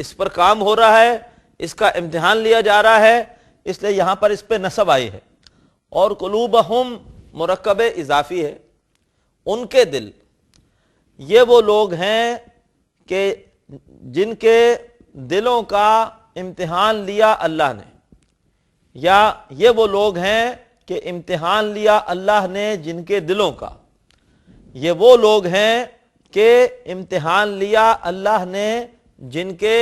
اس پر کام ہو رہا ہے، اس کا امتحان لیا جا رہا ہے، اس لیے یہاں پر اس پہ نصب آئی ہے۔ اور قلوبہم مرکب اضافی ہے، ان کے دل، یہ وہ لوگ ہیں کہ جن کے دلوں کا امتحان لیا اللہ نے، یا یہ وہ لوگ ہیں کہ امتحان لیا اللہ نے جن کے دلوں کا، یہ وہ لوگ ہیں کہ امتحان لیا اللہ نے جن کے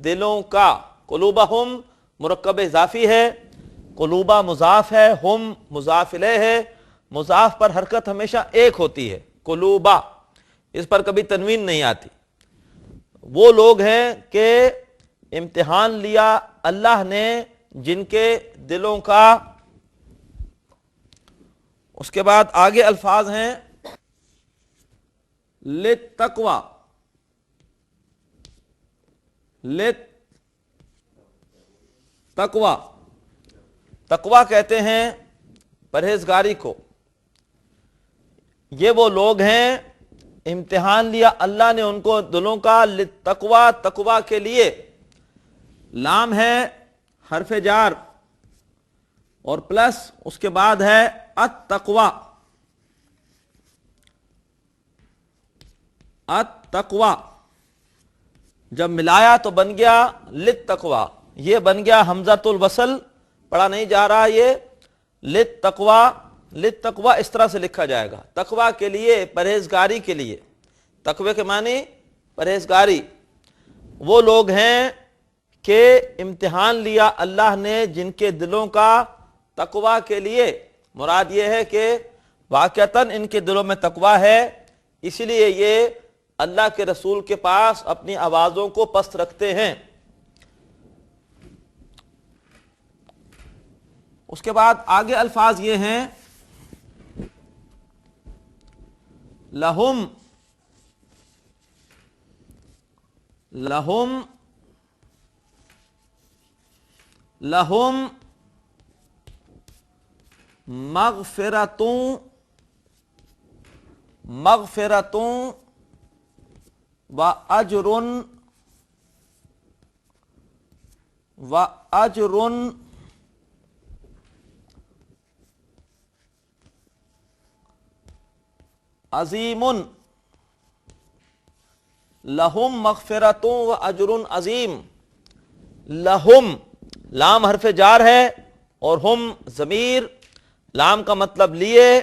دلوں کا۔ قلوبہم مرکب اضافی ہے، قلوبہ مضاف ہے، ہم مضاف الیہ ہے، مضاف پر حرکت ہمیشہ ایک ہوتی ہے، قلوبہ، اس پر کبھی تنوین نہیں آتی۔ وہ لوگ ہیں کہ امتحان لیا اللہ نے جن کے دلوں کا۔ اس کے بعد آگے الفاظ ہیں لِلتَّقْوَى، تقوی، تقوی کہتے ہیں پرہیزگاری کو۔ یہ وہ لوگ ہیں امتحان لیا اللہ نے ان کو دلوں کا، للتقوی، تقوی کے لیے۔ لام ہے حرف جار اور پلس اس کے بعد ہے التقوی، التقوی جب ملایا تو بن گیا للتقوی، یہ بن گیا حمزۃ الوصل، پڑھا نہیں جا رہا یہ للتقوی، للتقوی اس طرح سے لکھا جائے گا، تقوی کے لیے، پرہیزگاری کے لیے۔ تقوی کے معنی پرہیزگاری۔ وہ لوگ ہیں کہ امتحان لیا اللہ نے جن کے دلوں کا تقوی کے لیے۔ مراد یہ ہے کہ واقعتاً ان کے دلوں میں تقوی ہے، اسی لیے یہ اللہ کے رسول کے پاس اپنی آوازوں کو پست رکھتے ہیں۔ اس کے بعد آگے الفاظ یہ ہیں لہم، لہم، لہم مغفرتوں، مغفرتوں وَأَجْرٌ، وَأَجْرٌ عظیم، لہم مغفرتوں وَأَجْرٌ عظیم۔ لہم، لام حرف جار ہے اور ہم ضمیر، لام کا مطلب لیے،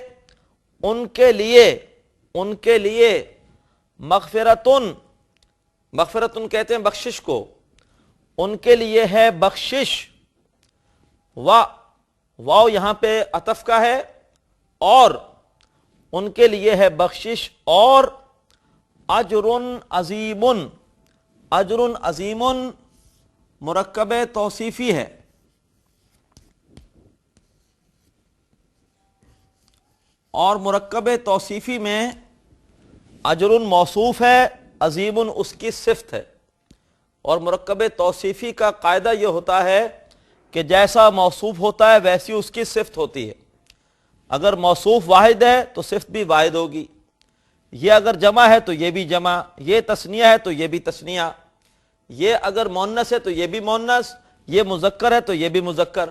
ان کے لیے، ان کے لیے، مغفرتن، مغفرتن کہتے ہیں بخشش کو، ان کے لیے ہے بخشش، واو یہاں پہ عطف کا ہے، اور ان کے لیے ہے بخشش، اور اجر عظیم، اجر عظیم مرکب توصیفی ہے۔ اور مرکب توصیفی میں اجر موصوف ہے، عظیم اس کی صفت ہے۔ اور مرکب توصیفی کا قاعدہ یہ ہوتا ہے کہ جیسا موصوف ہوتا ہے ویسی اس کی صفت ہوتی ہے۔ اگر موصوف واحد ہے تو صفت بھی واحد ہوگی، یہ اگر جمع ہے تو یہ بھی جمع، یہ تثنیہ ہے تو یہ بھی تثنیہ، یہ اگر مؤنث ہے تو یہ بھی مؤنث، یہ مذکر ہے تو یہ بھی مذکر،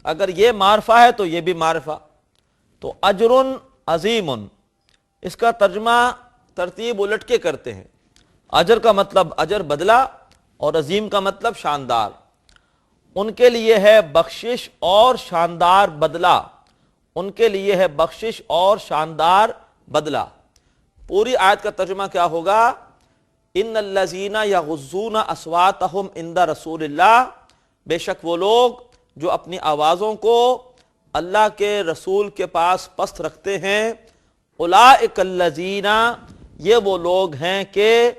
اگر یہ معرفہ ہے تو یہ بھی معرفہ۔ تو اجر عظیم، اس کا ترجمہ ترتیب الٹ کے کرتے ہیں۔ اجر کا مطلب اجر بدلہ، اور عظیم کا مطلب شاندار۔ ان کے لیے ہے بخشش اور شاندار بدلہ، ان کے لیے ہے بخشش اور شاندار بدلہ۔ پوری آیت کا ترجمہ کیا ہوگا؟ ان الذین یغضون اصواتہم عند رسول اللہ، بے شک وہ لوگ جو اپنی آوازوں کو اللہ کے رسول کے پاس پست رکھتے ہیں، اولئک الذین، یہ وہ لوگ ہیں کہ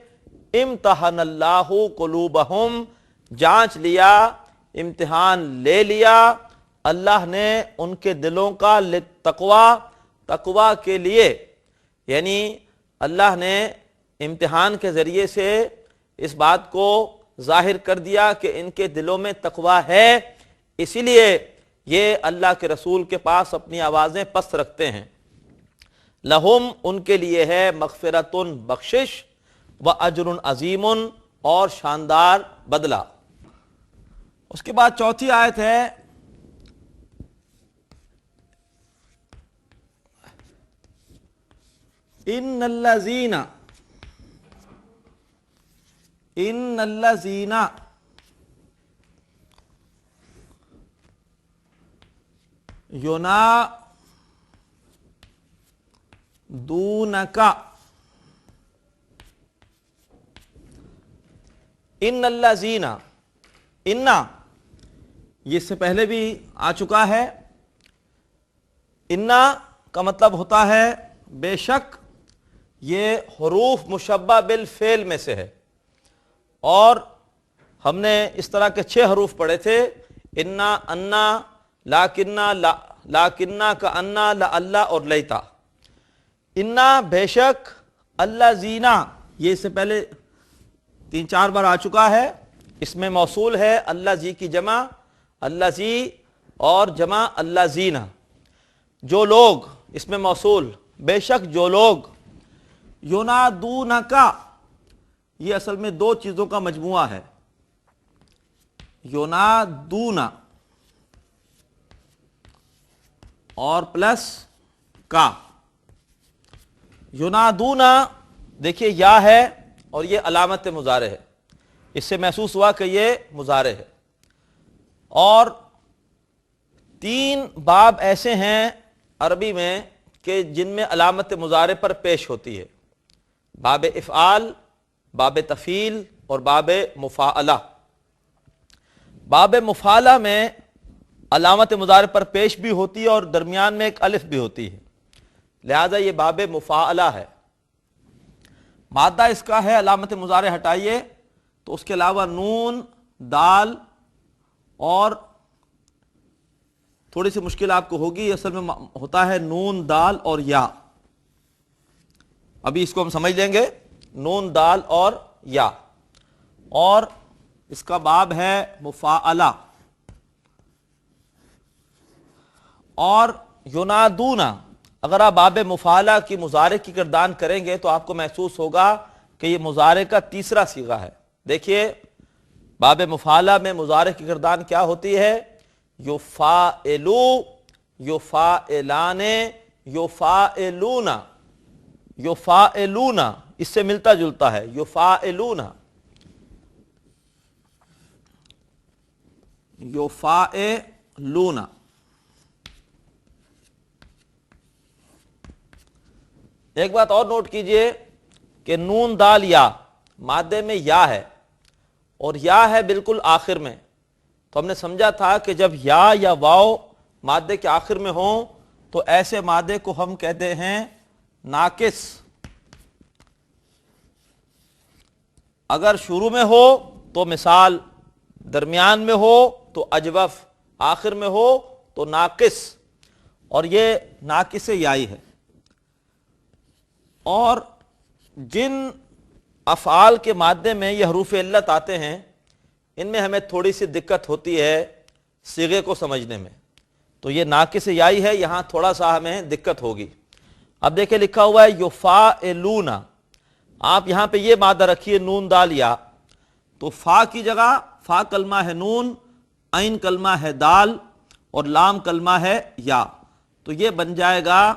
امتحن اللہ قلوبہم، جانچ لیا، امتحان لے لیا اللہ نے ان کے دلوں کا، للتقوی، تقوی کے لیے۔ یعنی اللہ نے امتحان کے ذریعے سے اس بات کو ظاہر کر دیا کہ ان کے دلوں میں تقوی ہے، اسی لیے یہ اللہ کے رسول کے پاس اپنی آوازیں پست رکھتے ہیں۔ لہم، ان کے لیے ہے مغفرتن، بخشش، و اجر عظیم، اور شاندار بدلہ۔ اس کے بعد چوتھی آیت ہے ان الذین ینادونک، ان الذین، ان یہ اس سے پہلے بھی آ چکا ہے۔ ان کا مطلب ہوتا ہے بے شک، یہ حروف مشبہ بالفعل میں سے ہے، اور ہم نے اس طرح کے 6 حروف پڑھے تھے، انا، انا، لاکنہ، لاکنہ کا انا، لعلہ اور لیتا۔ انا بے شک، اللہ زینا یہ اس سے پہلے 3-4 بار آ چکا ہے، اس میں موصول ہے اللہ زی کی جمع اللہ زی اور جمع اللہ زینا۔ جو لوگ، اس میں موصول بے شک جو لوگ، ینادونکا یہ اصل میں 2 چیزوں کا مجموعہ ہے، ینادونا اور پلس کا۔ ینادونا دیکھیے یا ہے اور یہ علامت مضارع ہے، اس سے محسوس ہوا کہ یہ مضارع ہے۔ اور 3 باب ایسے ہیں عربی میں کہ جن میں علامت مضارع پر پیش ہوتی ہے، باب افعال، باب تفعیل اور باب مفاعلہ۔ باب مفاعلہ میں علامت مضارع پر پیش بھی ہوتی ہے اور درمیان میں ایک الف بھی ہوتی ہے، لہذا یہ باب مفاعلہ ہے۔ مادہ اس کا ہے علامت مضارع ہٹائیے تو اس کے علاوہ نون، دال اور تھوڑی سی مشکل آپ کو ہوگی، اصل میں ہوتا ہے نون، دال اور یا۔ ابھی اس کو ہم سمجھ لیں گے، نون، دال اور یا، اور اس کا باب ہے مفاعلہ۔ اور ینادونا اگر آپ باب مفاعلہ کی مضارع کی گردان کریں گے تو آپ کو محسوس ہوگا کہ یہ مضارع کا تیسرا صیغہ ہے۔ دیکھیے باب مفاعلہ میں مضارع کی گردان کیا ہوتی ہے؟ یفاعلو، یفاعلان، یفاعلون، یفاعلون، اس سے ملتا جلتا ہے یفاعلون، یفاعلون۔ ایک بات اور نوٹ کیجئے کہ نون، دال، یا مادے میں یا ہے، اور یا ہے بالکل آخر میں، تو ہم نے سمجھا تھا کہ جب یا واو مادے کے آخر میں ہوں تو ایسے مادے کو ہم کہتے ہیں ناقص۔ اگر شروع میں ہو تو مثال، درمیان میں ہو تو اجوف، آخر میں ہو تو ناقص، اور یہ ناقص یائی ہے۔ اور جن افعال کے مادے میں یہ حروف علت آتے ہیں ان میں ہمیں تھوڑی سی دقت ہوتی ہے صیغے کو سمجھنے میں، تو یہ ناقص یائی ہے، یہاں تھوڑا سا ہمیں دقت ہوگی۔ اب دیکھیں لکھا ہوا ہے یفاعلون، آپ یہاں پہ یہ مادہ رکھیے نون، دال، یا، تو فا کی جگہ فا کلمہ ہے نون، عین کلمہ ہے دال اور لام کلمہ ہے یا، تو یہ بن جائے گا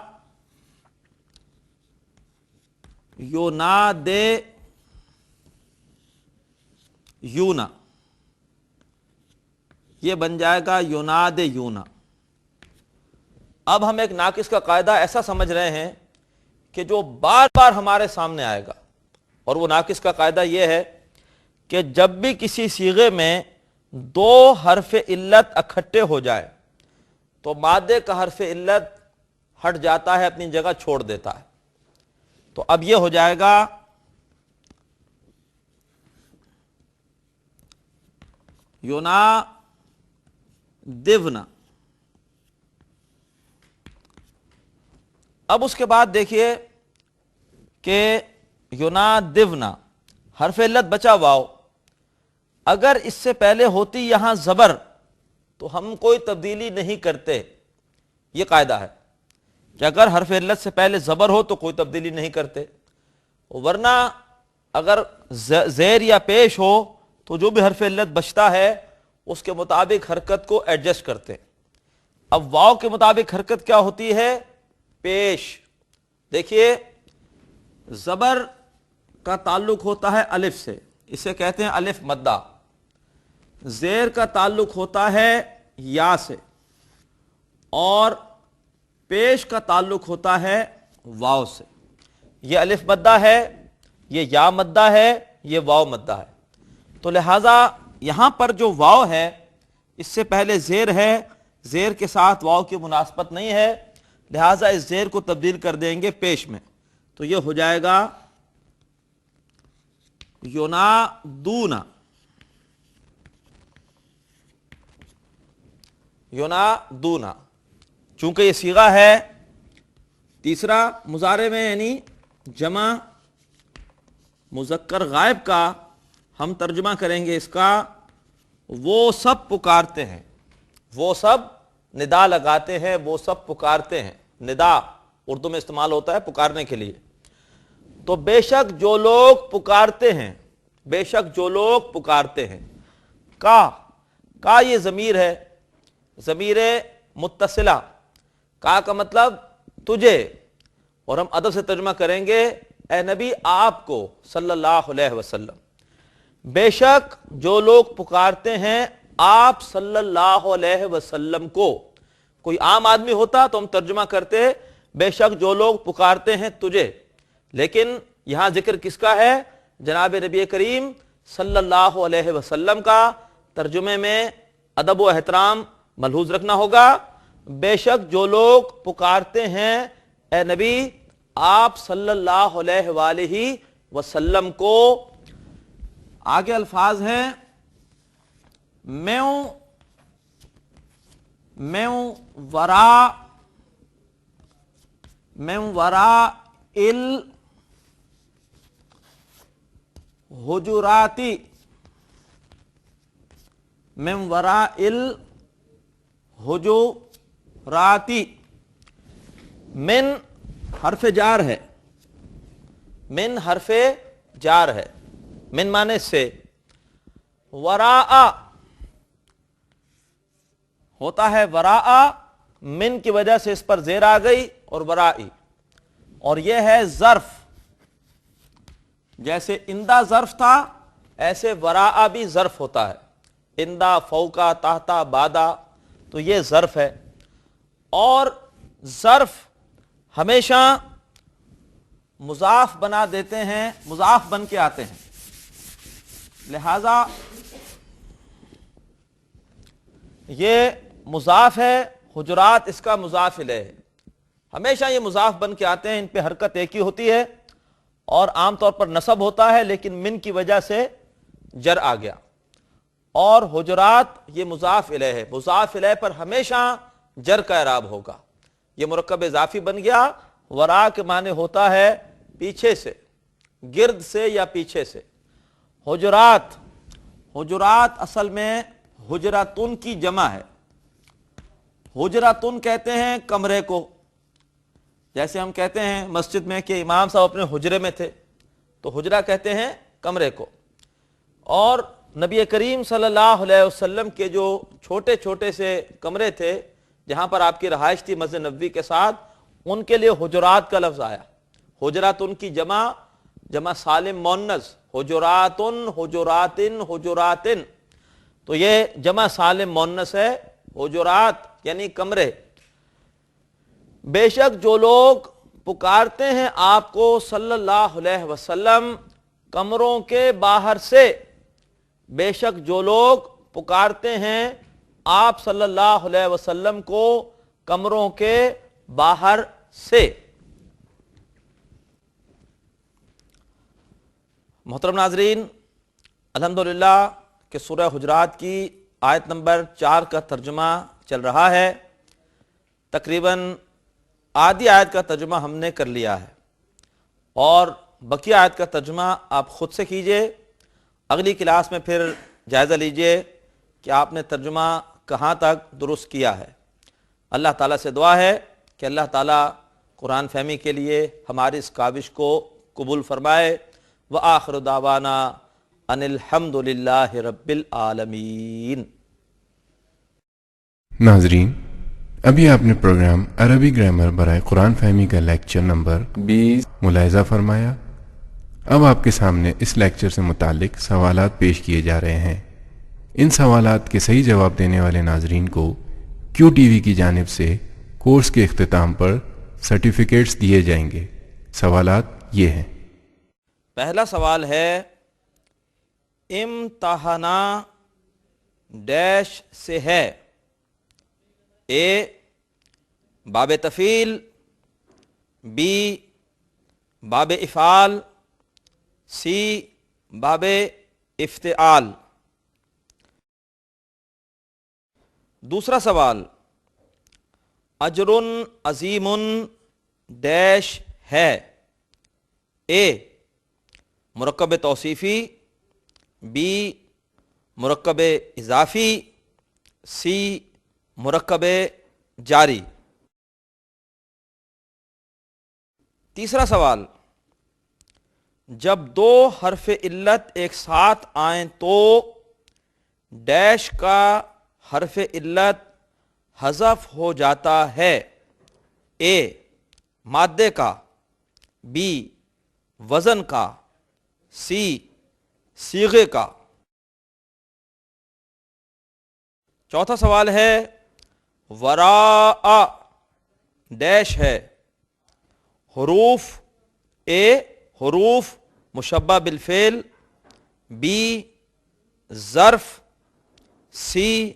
ینادے یونا، یہ بن جائے گا ینادے یونا۔ اب ہم ایک ناقص کا قاعدہ ایسا سمجھ رہے ہیں کہ جو بار بار ہمارے سامنے آئے گا، اور وہ ناقص کا قاعدہ یہ ہے کہ جب بھی کسی صیغے میں 2 حرف علت اکٹھے ہو جائے تو مادے کا حرف علت ہٹ جاتا ہے، اپنی جگہ چھوڑ دیتا ہے۔ تو اب یہ ہو جائے گا ینادونا۔ اب اس کے بعد دیکھیے کہ ینادونا حرف علت بچا واو، اگر اس سے پہلے ہوتی یہاں زبر تو ہم کوئی تبدیلی نہیں کرتے، یہ قاعدہ ہے کہ اگر حرف علت سے پہلے زبر ہو تو کوئی تبدیلی نہیں کرتے، ورنہ اگر زیر یا پیش ہو تو جو بھی حرف علت بچتا ہے اس کے مطابق حرکت کو ایڈجسٹ کرتے ہیں۔ اب واو کے مطابق حرکت کیا ہوتی ہے؟ پیش۔ دیکھیے زبر کا تعلق ہوتا ہے الف سے، اسے کہتے ہیں الف مدہ۔ زیر کا تعلق ہوتا ہے یا سے، اور پیش کا تعلق ہوتا ہے واو سے۔ یہ الف مدہ ہے، یہ یا مدہ ہے، یہ واو مدہ ہے۔ تو لہذا یہاں پر جو واو ہے اس سے پہلے زیر ہے، زیر کے ساتھ واو کی مناسبت نہیں ہے، لہذا اس زیر کو تبدیل کر دیں گے پیش میں، تو یہ ہو جائے گا ینادون۔ ینادون چونکہ یہ صیغہ ہے تیسرا مضارع میں، یعنی جمع مذکر غائب کا، ہم ترجمہ کریں گے اس کا وہ سب پکارتے ہیں۔ وہ سب ندا لگاتے ہیں، وہ سب پکارتے ہیں۔ ندا اردو میں استعمال ہوتا ہے پکارنے کے لیے۔ تو بے شک جو لوگ پکارتے ہیں، بے شک جو لوگ پکارتے ہیں۔ کا یہ ضمیر ہے، ضمیر متصلہ۔ کا مطلب تجھے، اور ہم ادب سے ترجمہ کریں گے اے نبی آپ کو صلی اللہ علیہ وسلم۔ بے شک جو لوگ پکارتے ہیں آپ صلی اللہ علیہ وسلم کو۔ کوئی عام آدمی ہوتا تو ہم ترجمہ کرتے بے شک جو لوگ پکارتے ہیں تجھے، لیکن یہاں ذکر کس کا ہے؟ جناب نبی کریم صلی اللہ علیہ وسلم کا۔ ترجمے میں ادب و احترام ملحوظ رکھنا ہوگا۔ بے شک جو لوگ پکارتے ہیں اے نبی آپ صلی اللہ علیہ وآلہ وسلم کو۔ آگے الفاظ ہیں من وراء الحجراتی، من وراء الحجراتی۔ من حرف جار ہے، من حرف جار ہے، من مانے سے، وراء ہوتا ہے وراء، من کی وجہ سے اس پر زیر آ گئی اور ورائی، اور یہ ہے ظرف۔ جیسے اندہ ظرف تھا ایسے وراء بھی ظرف ہوتا ہے، اندہ، فوقا، تحتا، بادا، تو یہ ظرف ہے۔ اور ظرف ہمیشہ مضاف بنا دیتے ہیں، مضاف بن کے آتے ہیں، لہذا یہ مضاف ہے، حجرات اس کا مضاف الیہ ہے۔ ہمیشہ یہ مضاف بن کے آتے ہیں، ان پہ حرکت ایک ہی ہوتی ہے، اور عام طور پر نصب ہوتا ہے، لیکن من کی وجہ سے جر آ گیا۔ اور حجرات یہ مضاف الیہ ہے، مضاف الیہ پر ہمیشہ جر کا اعراب ہوگا۔ یہ مرکب اضافی بن گیا۔ ورا کے معنی ہوتا ہے پیچھے سے، گرد سے یا پیچھے سے۔ حجرات، حجرات اصل میں حجراتن کی جمع ہے۔ حجراتن کہتے ہیں کمرے کو، جیسے ہم کہتے ہیں مسجد میں کہ امام صاحب اپنے حجرے میں تھے، تو حجرہ کہتے ہیں کمرے کو۔ اور نبی کریم صلی اللہ علیہ وسلم کے جو چھوٹے چھوٹے سے کمرے تھے جہاں پر آپ کی رہائش تھی مسجد نبوی کے ساتھ، ان کے لیے حجرات کا لفظ آیا۔ حجراتن کی جمع، جمع سالم مؤنث، حجراتن، حجراتن، حجراتن، تو یہ جمع سالم مؤنث ہے، حجرات یعنی کمرے۔ بے شک جو لوگ پکارتے ہیں آپ کو صلی اللہ علیہ وسلم کمروں کے باہر سے، بے شک جو لوگ پکارتے ہیں آپ صلی اللہ علیہ وسلم کو کمروں کے باہر سے۔ محترم ناظرین، الحمدللہ کہ سورہ حجرات کی آیت نمبر 4 کا ترجمہ چل رہا ہے۔ تقریباً آدھی آیت کا ترجمہ ہم نے کر لیا ہے، اور بقیہ آیت کا ترجمہ آپ خود سے کیجئے۔ اگلی کلاس میں پھر جائزہ لیجئے کہ آپ نے ترجمہ کہاں تک درست کیا ہے۔ اللہ تعالیٰ سے دعا ہے کہ اللہ تعالیٰ قرآن فہمی کے لیے ہماری اس کاوش کو قبول فرمائے۔ وآخر دعوانا ان الحمد للہ رب العالمین۔ ناظرین، ابھی آپ نے پروگرام عربی گرامر برائے قرآن فہمی کا لیکچر نمبر 20 ملاحظہ فرمایا۔ اب آپ کے سامنے اس لیکچر سے متعلق سوالات پیش کیے جا رہے ہیں۔ ان سوالات کے صحیح جواب دینے والے ناظرین کو کیو ٹی وی کی جانب سے کورس کے اختتام پر سرٹیفکیٹس دیے جائیں گے۔ سوالات یہ ہیں۔ پہلا سوال ہے امتحنا ڈیش سے ہے؟ اے باب تفعیل، بی باب افعال، سی باب افتعال۔ دوسرا سوال اجر عظیم ڈیش ہے؟ اے مرکب توصیفی، بی مرکب اضافی، سی مرکب جاری۔ تیسرا سوال جب دو حرف علت ایک ساتھ آئیں تو ڈیش کا حرف علت حذف ہو جاتا ہے؟ اے مادے کا، بی وزن کا، سی صیغے کا۔ چوتھا سوال ہے وراء ڈیش ہے؟ حروف، اے حروف مشبہ بالفعل، بی ظرف، سی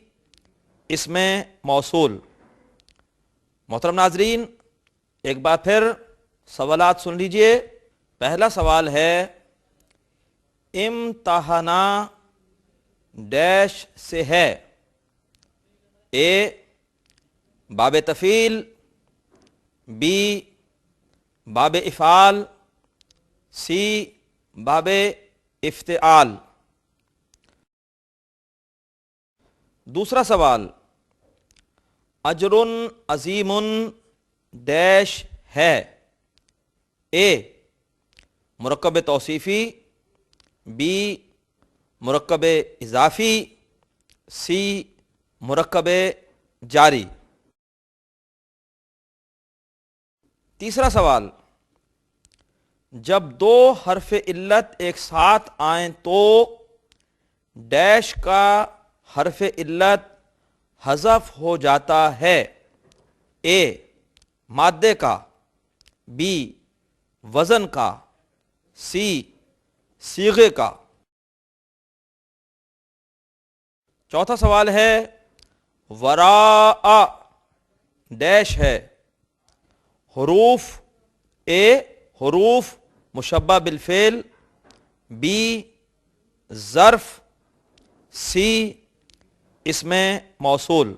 اسم موصول۔ محترم ناظرین، ایک بار پھر سوالات سن لیجئے۔ پہلا سوال ہے امتحنا ڈیش سے ہے؟ اے باب تفعیل، بی باب افعال، سی باب افتعال۔ دوسرا سوال اجر عظیم ڈیش ہے؟ اے مرکب توصیفی، بی مرکب اضافی، سی مرکب جاری۔ تیسرا سوال جب دو حرف علت ایک ساتھ آئیں تو ڈیش کا حرف علت حذف ہو جاتا ہے؟ اے مادے کا، بی وزن کا، سی صیغے کا۔ چوتھا سوال ہے وراء ڈیش ہے؟ حروف، اے حروف مشبہ بالفعل، بی ظرف، سی اسم موصول۔